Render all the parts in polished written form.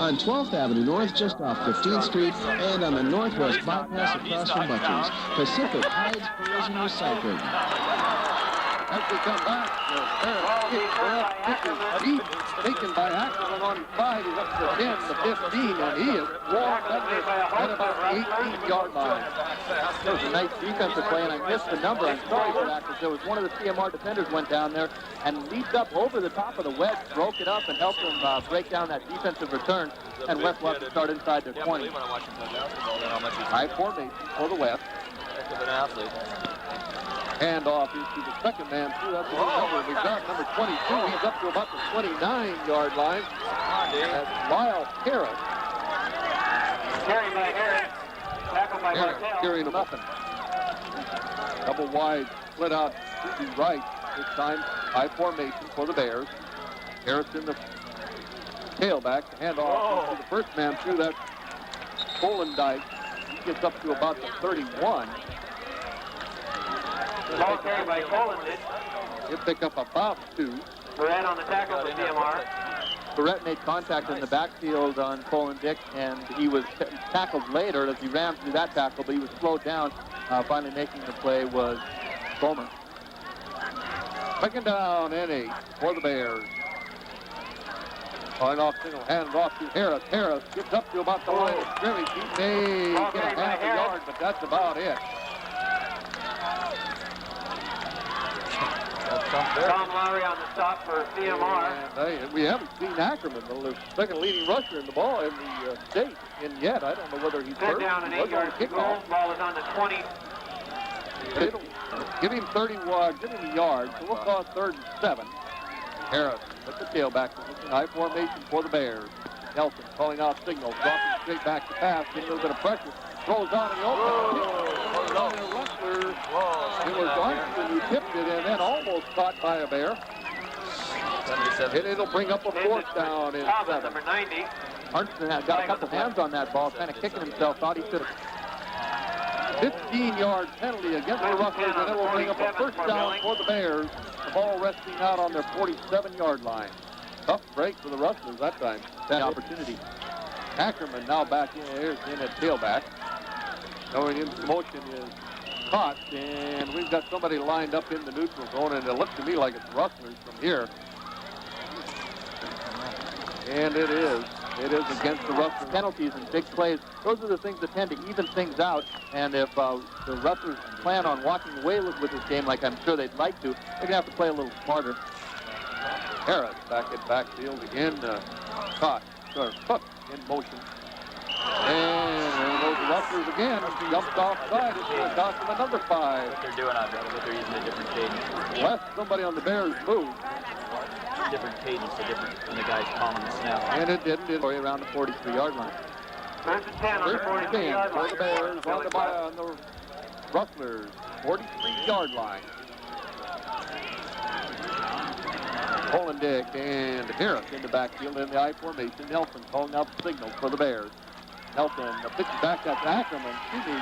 on 12th Avenue North, just off 15th Street, and on the Northwest Bypass across from Buckley's. Pacific Hides Collision Recycling. As we come back, deep, taken by Ackerman on 5. He's up to 10 to 15, and he is warmed up at about the 18-yard line. That was a nice defensive play, and I missed the number. I'm sorry for that, because there was one of the CMR defenders went down there and leaped up over the top of the wedge, broke it up, and helped him break down that defensive return, and West will have to start inside their 20. High formation for the West. Heck of an athlete. Hand off into the second man through. That's the number. We've got number 22. He's up to about the 29-yard line. That's Lyle Harris. Carried by Harris. Tackled by Martell. Carrying him up. Double wide, split out to the right. This time, high formation for the Bears. Harris in the tailback. Hand off to the first man through. That Polendike. He gets up to about the 31. Ball carried by Colendich. He'll pick up about 2. Barrett on the tackle for CMR. Barrett made contact in the backfield on Polendich, and he was tackled later as he ran through that tackle, but he was slowed down. Finally making the play was Bowman. Second down and 8 for the Bears. Calling off single, hands off to Harris. Harris gets up to about the line of scrimmage. He may get a half a yard, but that's about it. Tom Lowry on the stop for CMR. And, we haven't seen Ackerman, the second leading rusher in the ball in the state, in yet. I don't know whether he's hurt. Down an 8-yard goal. Ball is on the 20. Give him 31, give him a yard, so we'll call it 3rd and 7. Harris at the tailback position, high formation for the Bears. Nelson calling out signals, dropping straight back to pass, getting a little bit of pressure. Throws on in the open. It was Armstrong who tipped it and then almost caught by a Bear. 77. It'll bring up a 4th down in 7. Number 90. Armstrong got a couple hands on that ball, kind of kicking himself, thought he could have. 15-yard penalty against the Rustlers, and it will bring up a 1st down for the Bears. The ball resting out on their 47-yard line. Tough break for the Rustlers that time. That opportunity. Ackerman now back in at tailback. Going into motion is caught, and we've got somebody lined up in the neutral zone, and it looks to me like it's Rustlers from here. And it is. It is against the Rustlers. Penalties and big plays, those are the things that tend to even things out, and if the Rustlers plan on walking away with this game like I'm sure they'd like to, they're going to have to play a little smarter. Harris back at backfield again, caught, hooked in motion. And there goes the Rustlers again. Jumped offside. It's going to cost them another 5. What they're doing out there, but they're using a different cadence. Left somebody on the Bears move. Different cadence, when the guy's calling the snap. And it didn't. Around the 43-yard line. 3rd and 10 on the 43-yard line. For the Bears on the Rustlers, 43-yard line. Polendijk and Harris in the backfield in the I formation. Nelson calling out the signals for the Bears. Nelson pitches back up to Ackerman.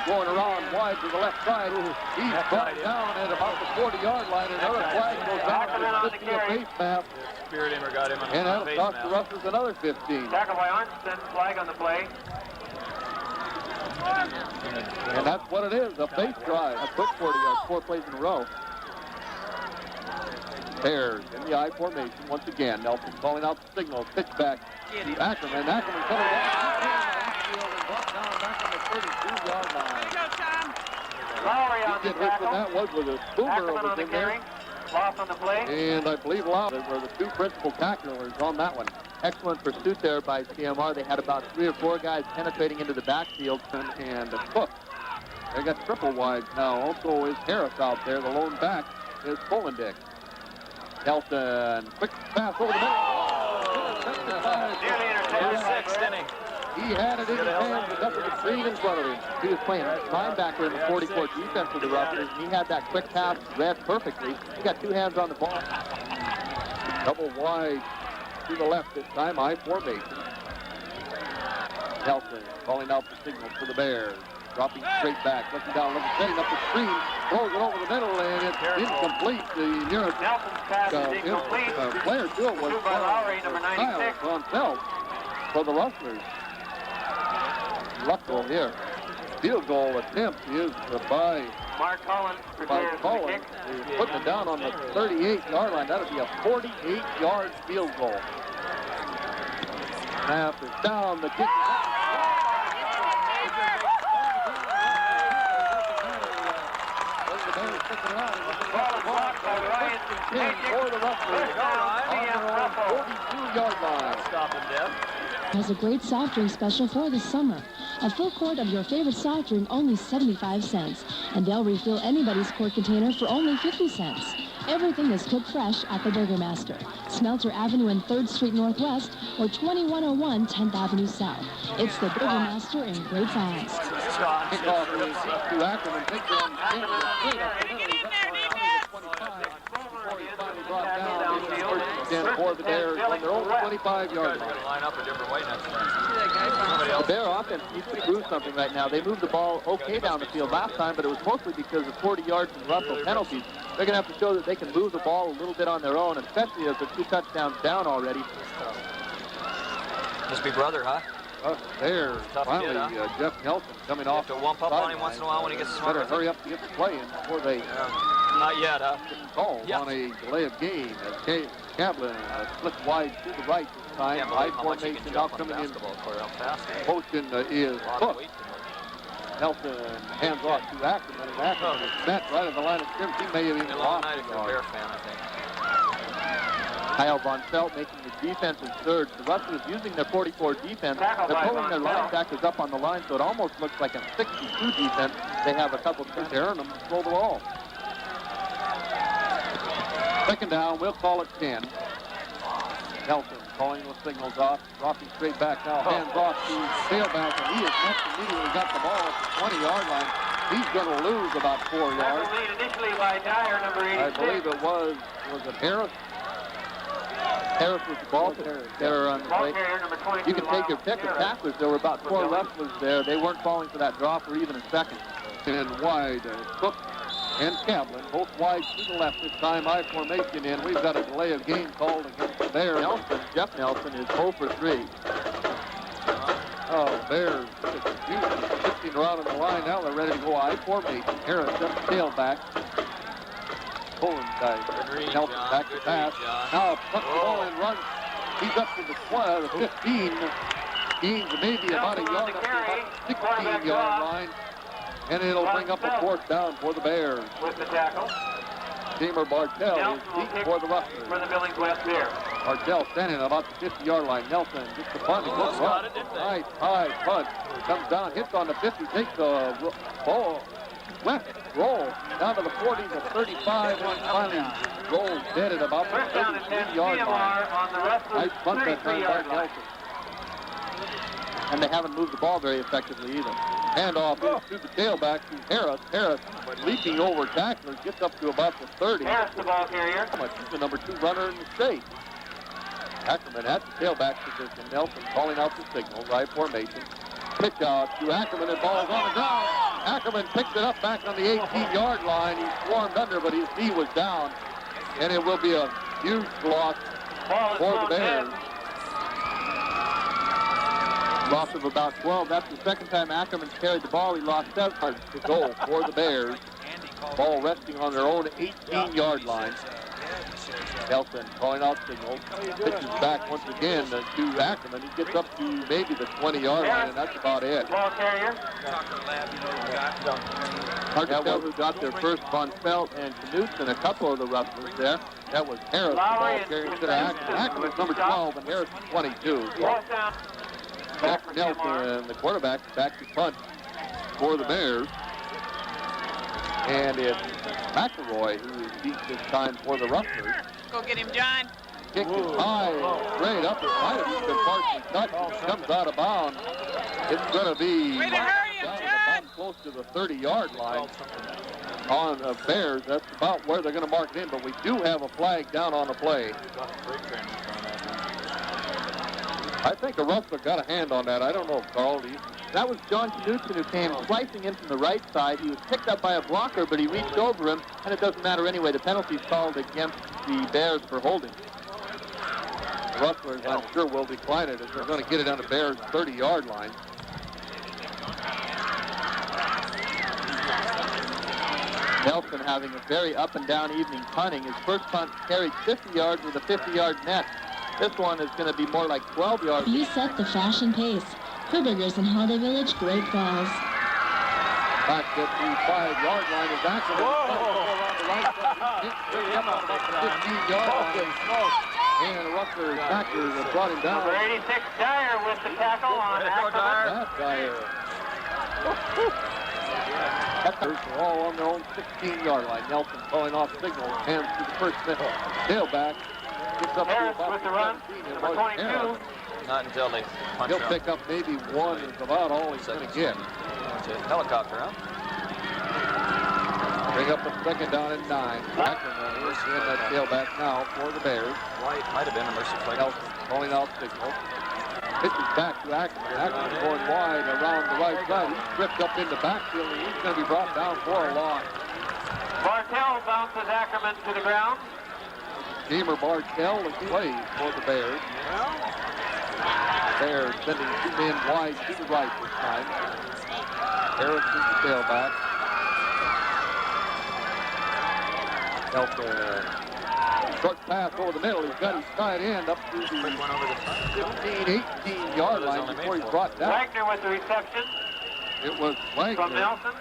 Going around wide to the left side. He's brought down at about the 40-yard line. Another flag goes down to the 50 face mask. Spirit him or got him on and the that'll face cost mask. the Rustlers another 15. Tackle by Armstrong, flag on the play. And that's what it is, a base drive. A quick 40 yards, 4 plays in a row. Bears in the I formation once again. Nelson calling out the signal. Pitch back to Ackerman. Ackerman coming back. And brought down back on the 32-yard line. Lowry on the tackle. That was with a boomer Ackerman on over the in there. carry. Loss on the play. And I believe Lowry were the 2 principal tacklers on that one. Excellent pursuit there by CMR. They had about 3 or 4 guys penetrating into the backfield. And Cook. They got triple wides now. Also is Harris out there. The lone back is Polendijk. Nelson, quick pass over the middle. Nearly intercepted. 6th inning. He had it in his hands, but up with the screen in front of him. He was playing linebacker in the 44 defense of the Rustlers, and he had that quick pass read perfectly. He got 2 hands on the ball. Double wide to the left this time, I formation. Nelson calling out the signal for the Bears. Dropping straight back, looking down, setting up the screen, throws it over the middle, and it's incomplete. The nearest Nelson's pass is incomplete. player still was by Lowry, number 96. on Phelps. for the Rustlers. Luck goal here. Field goal attempt is by Mark Collins prepares for the Collins. kick. He's putting it down on the 38-yard line. That'll be a 48-yard field goal. Snap is down. The kick. Ball is blocked by Ryan. For the Rustlers on their own 42-yard line. Stop him, Deb. Has a great soft drink special for the summer. A full quart of your favorite soft drink, only 75 cents. And they'll refill anybody's quart container for only 50 cents. Everything is cooked fresh at the Burger Master. Smelter Avenue and 3rd Street Northwest or 2101 10th Avenue South. It's the Burger Master in Great Falls. Kickoff is to Ackerman. Takes it on the straight up the middle. Brought down again for the Bears on their own 25-yard line. Line up a different way next time. The Bear offense needs to prove something right now. They moved the ball okay down the field last time, but it was mostly because of 40 yards and Russell penalties. They're going to have to show that they can move the ball a little bit on their own, especially as they're 2 touchdowns down already. Must be brother, huh? There's Tough finally kid, huh? Jeff Nelson coming You off. have to wump up on him once in a while when he gets smart. Better hurry up to get the play in before they Not yet, huh? called Yeah. on a delay of game. As Kaplan slips wide to the right this time. Can't High believe how much he formation can now jump on a coming in. basketball court, how fast he is. Motion is A lot of hooked. weight to him. Nelson hands off to Ackerman, and Ackerman is met right at the line of scrimmage. He may have even Been a long lost night the if you're a yard. Bear fan, I think. Kyle Von Felt making the defensive surge. The Rustlers using their 44 defense. They're pulling their linebackers up on the line, so it almost looks like a 62 defense. They have a couple of daring them to throw the ball. Second down, we'll call it 10. Nelson calling the signals off, dropping straight back now, hands off to tailback, and he has next immediately got the ball at the 20-yard line. He's going to lose about 4 yards. Lead initially by Dyer, number 86. I believe it was it Harris? Harris was the ball carrier on the Ball play. carrier, number 22. You can take your pick of tacklers. There were about 4 Rustlers there. They weren't falling for that drop or even a second. And wide, Cook and Kaplan, both wide to the left this time. High formation in. We've got a delay of game called against the Bears. Jeff Nelson is 0 for 3. Oh, Bears shifting around on the line. Now they're ready to go I formation. Harris just tailback. Pulling Nelson back to pass. Now puts the ball in, runs. He's up to the 15. Gains maybe about a yard up to about the 16-yard line. And it'll bring up a 4th down for the Bears. With the tackle. Jamer Bartell is deep for the Rustlers. For the Billings West Bears. Bartell standing at about the 50-yard line. Nelson gets the punt. Nice high punt. Comes down, hits on the 50, takes the ball. Left roll down to the 40 to 35, and finally rolls dead at about the 33-yard line. On the Nice punt that time by Nelson. And they haven't moved the ball very effectively either. Handoff to the tailback to Harris. Harris leaping over tacklers, gets up to about the 30. Harris, the ball carrier. He's the number 2 runner in the state. Ackerman at the tailback position. Nelson calling out the signal. Right formation. Pitch out to Ackerman, and ball's on the ground. Ackerman picks it up back on the 18-yard line. He swarmed under, but his knee was down. And it will be a huge loss for the Bears. Loss of about 12. That's the second time Ackerman's carried the ball. He lost 7 yards to goal for the Bears. Ball resting on their own 18-yard line. Nelson calling out signals. Pitches back once again to Ackerman. He gets up to maybe the 20-yard line, and that's about it. Ball carrier. Hard to tell who got there first. Von Felt and Knutson, a couple of the Rustlers there. That was Harris, the ball carrier instead of Ackerman. Ackerman's number 12, and Harris is 22. Jack Nelson, the quarterback, back to punt for the Bears. And it's McElroy who is deep this time for the Rustlers. Go get him, John. Kick is high, straight up. It might have been partially touched. It comes out of bounds. It's going to be Way to hurry him, down John. about close to the 30-yard line on the Bears. That's about where they're going to mark it in, but we do have a flag down on the play. I think a Rustler got a hand on that. I don't know, Carl. That was John Knutson who came slicing in from the right side. He was picked up by a blocker, but he reached over him, and it doesn't matter anyway. The penalty's called against the Bears for holding. The Rustlers, I'm sure, will decline it as they're going to get it on the Bears' 30-yard line. Nelson having a very up-and-down evening punting. His first punt carried 50 yards with a 50-yard net. This one is going to be more like 12 yards. You set the fashion pace. Herberger's in Holiday Village, Great Falls. Back at the 5-yard line is actually around the right side. Him on about the 15-yard line. And Rutgers backers have brought him down. Number 86, Dyer with the tackle on Ackerman. That Dyer. Backers are all on their own 16-yard line. Nelson pulling off signal, hands to the first middle. Tailback gets up to Harris about with the run. Number 22. Not until they punch He'll out. pick up maybe one is about all he's going to get. Helicopter, huh? Bring up a second down and 9. Ackerman is in that tailback now for the Bears. White might have been a mercy flag. Nelson calling out signal. Pitches back to Ackerman. Ackerman going wide around the right side. He's tripped up in the backfield and he's going to be brought down for a loss. Bartell bounces Ackerman to the ground. Gamer Bartell is plays for the Bears. Bears sending 2 men wide to the right this time. Harris is the tailback. Nelson. Short pass over the middle. He's got his tight end up to the 15, 18-yard line before he's brought down. Wagner with the reception It was Wagner. from Nelson.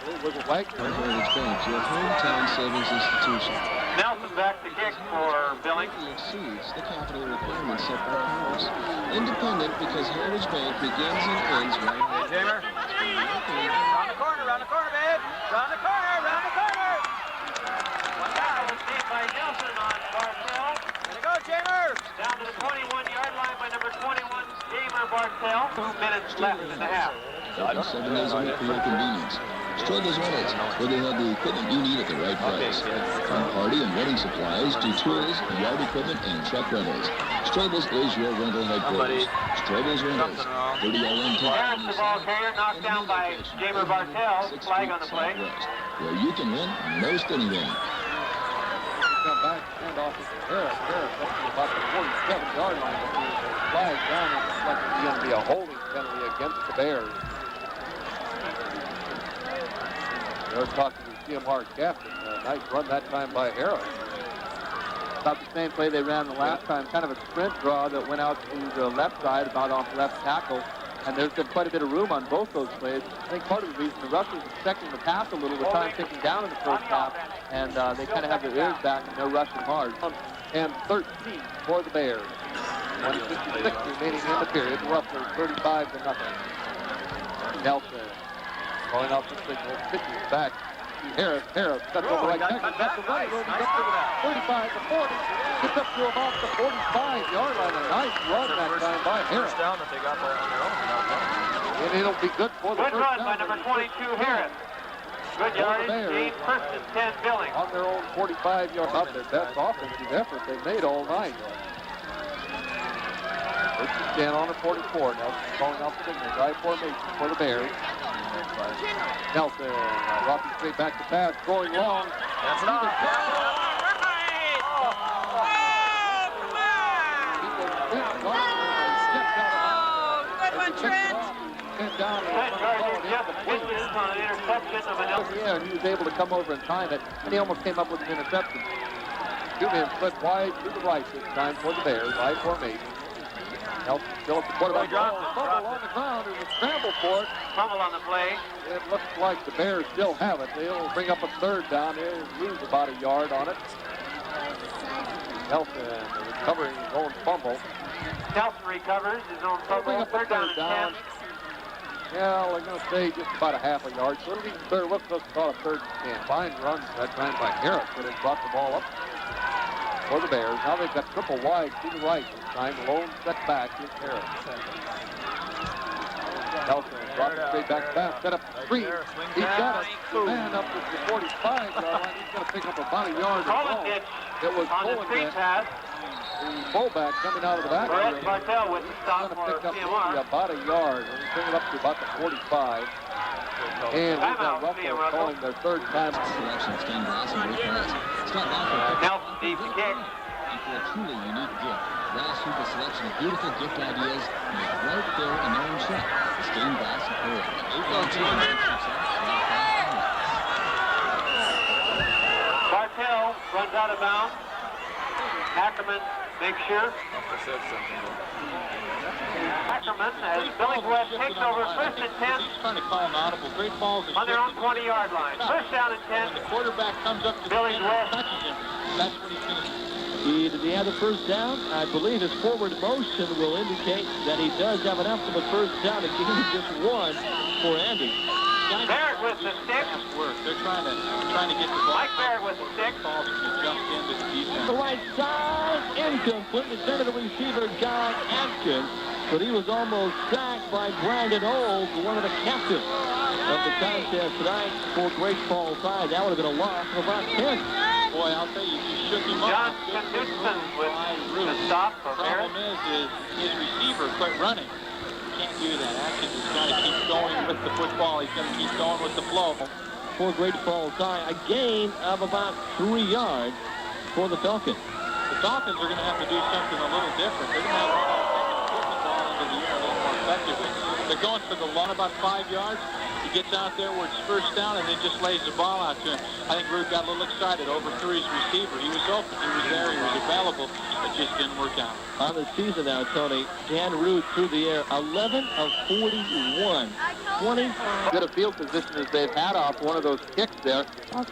It was Wagner. Heritage Bank, your hometown savings institution. Nelson back to kick for Billings. Exceeds the capital requirements set by Congress. Independent because Heritage Bank begins and ends right here. Jamer. Round the corner, babe. Round the corner. Received by Nelson on Bartell. There you go, Jamer. Down to the 21-yard line by number 21, Gamer Bartell. 2 minutes left in the half. 7 days a week for your convenience. Struggles Rentals, where they have the equipment you need at the right price. From party and wedding supplies to tools, yard equipment, and truck rentals. Struggles is your rental headquarters. Struggles Rentals, 30LN Harris, the ball carrier, knocked down by Gamer Bartell. Flag on the play. Where you can win most anything. Come back, hand off to Harris. Harris up to about the 47-yard line. Flag down, and it's like it's going to be a holding penalty against the Bears. They're talking to the CMR captain. Nice run that time by Harris. About the same play they ran the last time, kind of a sprint draw that went out to the left side, about off left tackle. And there's been quite a bit of room on both those plays. I think part of the reason the Rustlers are expecting the pass a little, the time ticking down in the first half, and they kind of have their ears back and they're rushing hard. And 13 for the Bears. 1:56 remaining in the period. Rustlers 35-0. Nelson calling out the signal. Pitches back to Harris. Harris cuts over right tackle. That's the right. He's up to the 35 to 40. Gets up to about the 45-yard line. A nice run that time by Harris. First down that they got there on their own. And it'll be good for the Good first run down. by number 22, Harris. Good yardage, gain first and 10 Billings. On their own 45-yard, about their best offensive effort they've made all night. First and 10 on the 44. Nelson calling out the signal. Drive formation for the Bears. Nelson dropping straight back to pass, going long. That's it off. Good one, Trent. On an interception of a Nelson. Yeah, and he was able to come over and time it, and he almost came up with an interception. 2 men split wide to the right this time for the Bears. Wide formation. Nelson still at the quarterback. Fumble on the ground. There's a scramble for it. Fumble on the play. It looks like the Bears still have it. They'll bring up a third down. They'll lose about a yard on it. Nelson recovering his own fumble. Nelson recovers his own They'll bring fumble. up a Third down and 10. Yeah, they're going to say just about a half a yard. So it'll be third. Let's call it third and 10. Fine run that time by Harris, but it brought the ball up for the Bears. Now they've got triple wide to the right this time. Lone set back is Harris. Nelson drops it straight back pass. Set up the screen. He's got it. Man up to the 45-yard line. He's going to pick up about a yard of ball. Kolendich It was on the screen Kolendich, pass. the fullback coming out of the Brett backfield. Bartell with the stop Going to for pick up CMR. about a yard. And bring it up to about the 45. And we've got Russell calling their third time. Selection, Stan Glass, and Rick Price. Scott Laffer. Nelson needs to kick. and for a truly unique gift. Glass with a selection of beautiful gift ideas made right there in their own shop. The stained glass and pearl. Bartell runs out of bounds. Ackerman makes sure. Ackerman, as Billings West takes over first and 10. He's trying to call an audible. Great Falls is On their own 20-yard line. First down and 10. When the quarterback comes up to Billings the center and West. touches him, that's when he's going to... Did he have the first down? I believe his forward motion will indicate that he does have enough for the first down to give him just one for Andy. Barrett with the stick. Work. They're trying to get the ball. Mike Barrett with the stick. Falls can jump into the defense. The right side, incomplete. The center of the receiver, John Atkins. But he was almost sacked by Brandon Olds, one of the captains of the contest tonight for Great Falls High. That would have been a loss of about 10. Boy, I'll tell you, you shook him John up. Knudsen with the stop for Barrett. The problem is his receiver quit running. Can't do that. Atkins has got to keep going with the football. He's going to keep going with the flow. For Great Falls High, a gain of about 3 yards for the Falcons. The Falcons are going to have to do something a little different. They're going to have to start taking the ball into the air a little more effectively. They're going for the long about 5 yards. He gets out there where it's first down and then just lays the ball out to him. I think Root got a little excited, overthrew his receiver. He was open, he was there, he was available. It just didn't work out. On the season now, Tony, Dan Root through the air, 11 of 41. 25. Good a field position as they've had off one of those kicks there.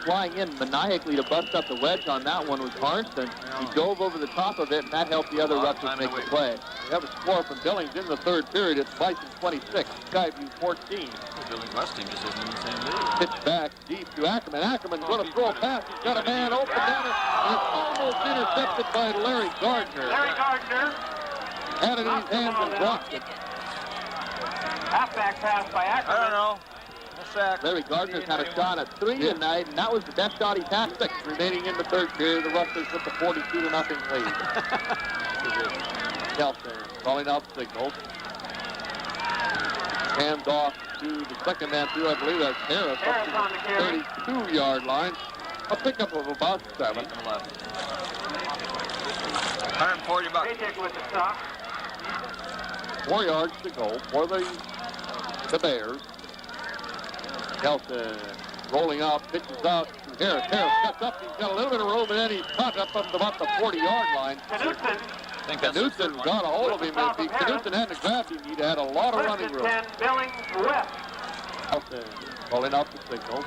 Flying in maniacally to bust up the wedge on that one was Arnston. He dove over the top of it, and that helped the other rushers make the play. We have a score from Billings in the third period. It's Bison 26, Skyview 14. Billings West team just isn't in the same league. Pitch back deep to Ackerman. Ackerman's going to throw a pass. He's got a man open down it. And it's almost intercepted by Larry Gardner. Larry Gardner. Had it in his hands and dropped it. Halfback pass by Ackerman. I don't know. Larry Gardner's had a shot at 3 tonight, and that was the best shot he's had. 6 remaining in the third period. The Rustlers with the 42-0 lead. Kelton calling out signals. Hands off to the second man through, I believe that's Harris, up to the 32-yard line. A pickup of about 7. 140 bucks. Paycheck with the stop. 4 yards to go for the Bears. Kelton rolling out, pitches out to Harris. Harris cuts up, he's got a little bit of room, and then he's caught up about the 40-yard line. Knudsen got a hold of him. If Knudsen hadn't grabbed him, he'd had a lot of running room. Billings West. Kelton calling out the signal.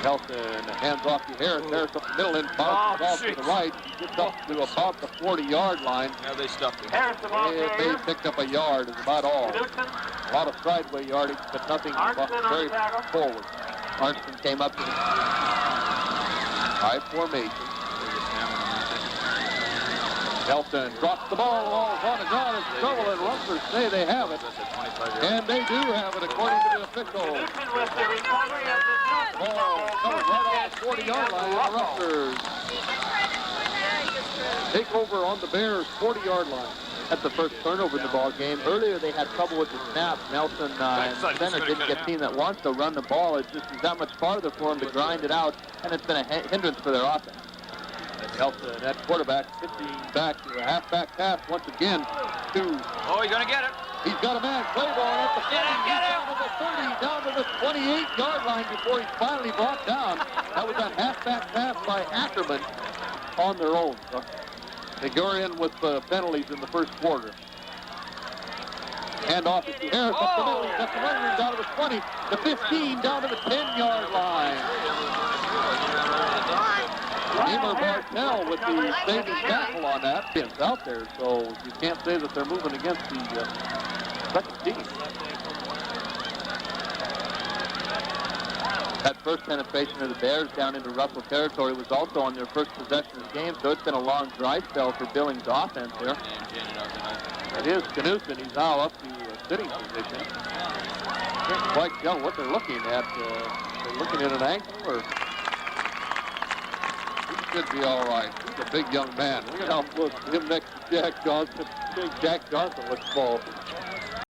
Kelton hands off to Harris. Harris up the middle, inbounds the ball to the right. He gets up to about the 40-yard line. Now they stuffed him. Harris the ball They carrier. picked up a yard is about all. Knudsen. A lot of sideway yardage, but nothing very forward. Arnston came up to the High formation. Kelton drops the ball. Ball's on the ground. It's trouble, and Rustlers say they have it. And they do have it, according to the official. Knudsen with the recovery of the Ball comes right off the 40-yard line. The Rustlers take over on the Bears' 40-yard line. That's the first turnover in the ball game. Earlier they had trouble with the snap. Nelson and Center didn't get a team that wants to run the ball. It just is that much farther for them to grind it out, and it's been a hindrance for their offense. Kelton, that quarterback, pitching back to a halfback pass once again to... Oh, he's going to get it. He's got a man, Claiborne at the 50, he's down to the 30, down to the 28-yard line before he's finally brought down. That was that halfback pass by Ackerman on their own. So they go in with penalties in the first quarter. Hand off to Harris up the middle. He's got the running room down to the 20, the 15, down to the 10-yard line. Emer Bartell with the saving tackle on that. It's out there, so you can't say that they're moving against the second team. That first penetration of the Bears down into Russell territory was also on their first possession of the game, so it's been a long dry spell for Billings offense here. It is Knudsen. He's now up to a sitting position. Can't quite tell what they're looking at. They're looking at an ankle, or... He should be all right. He's a big young man. Look at how close him next to Jack Johnson. Big Jack Johnson looks small.